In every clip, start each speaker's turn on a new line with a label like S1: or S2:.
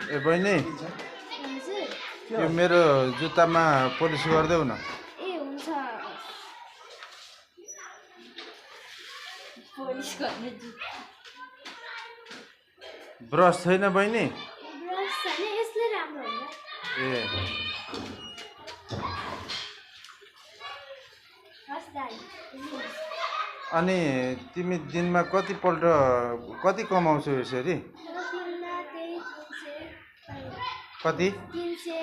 S1: ए बहिनी
S2: हजुर
S1: यो मेरो जुत्तामा पोलिस गरिदेऊ न।
S2: ए हुन्छ पोलिस गर्ने जुत्ता
S1: ब्रस छैन बहिनी?
S2: ब्रस छैन यसले राम्रो हुन्छ
S1: ए
S2: हस् दाइ
S1: अनि तिमी दिनमा कतिपल्ट कति कमाउँछौ यसरी?
S2: दिनमा त्यही 300
S1: कति?
S2: 300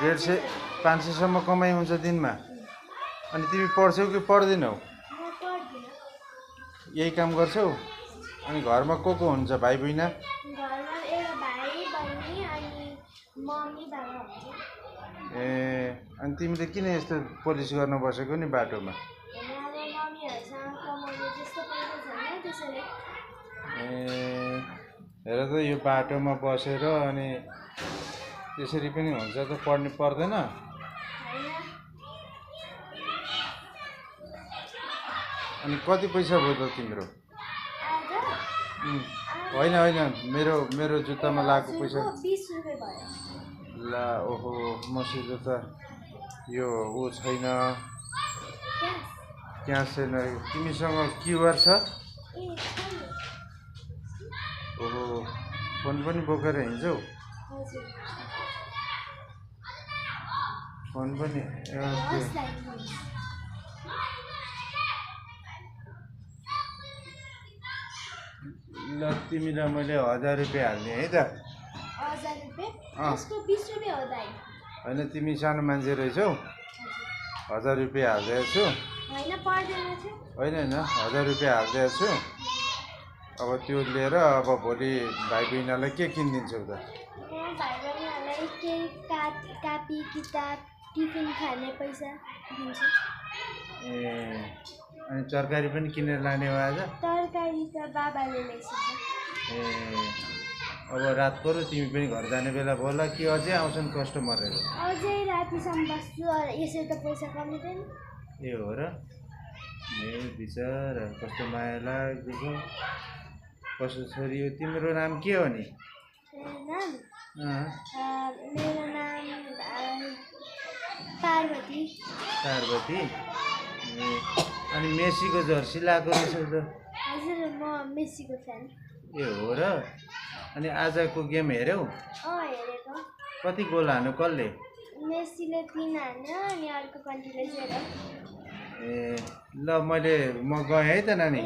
S1: 150 500 सम्म कमाइ हुन्छ दिनमा? अनि तिमी पढ्छौ कि पढ्दैनौ?
S2: म पढ्दिनँ
S1: यही काम गर्छौ? अनि घरमा को हुन्छ भाइ बहिनी?
S2: घरमा एउटा भाइ बहिनी अनि मम्मी बाबा हुन्छ
S1: ए अनि तिमीले किन यस्तो पोलिस गर्न बसेको नि बाटोमा?
S2: अब मम्मीहरूसँग कमाउने त्यस्तो पैसा छैन त्यसैले
S1: ए हेर त यो बाटोमा बसेर अनि त्यसरी पनि हुन्छ त पढ्नु पर्दैन?
S2: होइन
S1: अनि कति पैसा भयो त तिम्रो?
S2: आज
S1: होइन होइन मेरो जुत्तामा लागेको पैसा
S2: 20 रुपियाँ भयो
S1: ला ओहो मसित त यो ऊ छैन, क्यास छैन। तिमीसँग क्युआर छ?
S2: ए छैन
S1: ओहो फोन पनि बोकेर हिँड्छौ?
S2: हजुर
S1: फोन पनि
S2: हस् दाइ
S1: ल तिमीलाई मैले 1000 रुपियाँ हाल्ने है त?
S2: 1000 रुपियाँ यसको 20 रुपियाँ हो दाइ
S1: होइन तिमी सानो मान्छे रहेछौ, 1000 रुपियाँ हालिदिएको छु।
S2: होइन पर्दैन थियो
S1: होइन होइन 1000 रुपियाँ हालिदिएको छु। अब त्यो लिएर अब भोलि भाइ बहिनीलाई के किनिदिन्छौ त?
S2: म भाइ बहिनीहरूलाई केही कापी किताब टिफिन खाने पैसा दिन्छु
S1: ए अनि तरकारी पनि किनेर लाने हो आज?
S2: तरकारी त बाबाले ल्याइसक्छ
S1: ए अब रात पऱ्यो तिमी पनि घर जाने बेला बोला कि अझै आउँछन् कस्टमरहरू?
S2: अझै रातिसम्म बस्छु यसरी त पैसा कमिँदैन
S1: ए हो र? ए बिचरा कस्तो माया लागेको। कसो छोरी हो? तिम्रो नाम के हो नि?
S2: मेरो नाम पार्वती
S1: पार्वती। ए अनि मेसीको जर्सी लगाएको रहेछौ त?
S2: हजुर म मेसीको फ्यान
S1: ए हो र? अनि आजको गेम हेऱ्यौ?
S2: हेरेको
S1: कति गोल हान्यो कसले?
S2: मेसीले 3 हान्यो अनि अर्को कन्ट्रीले 0।
S1: ए ल म गएँ है त नानी।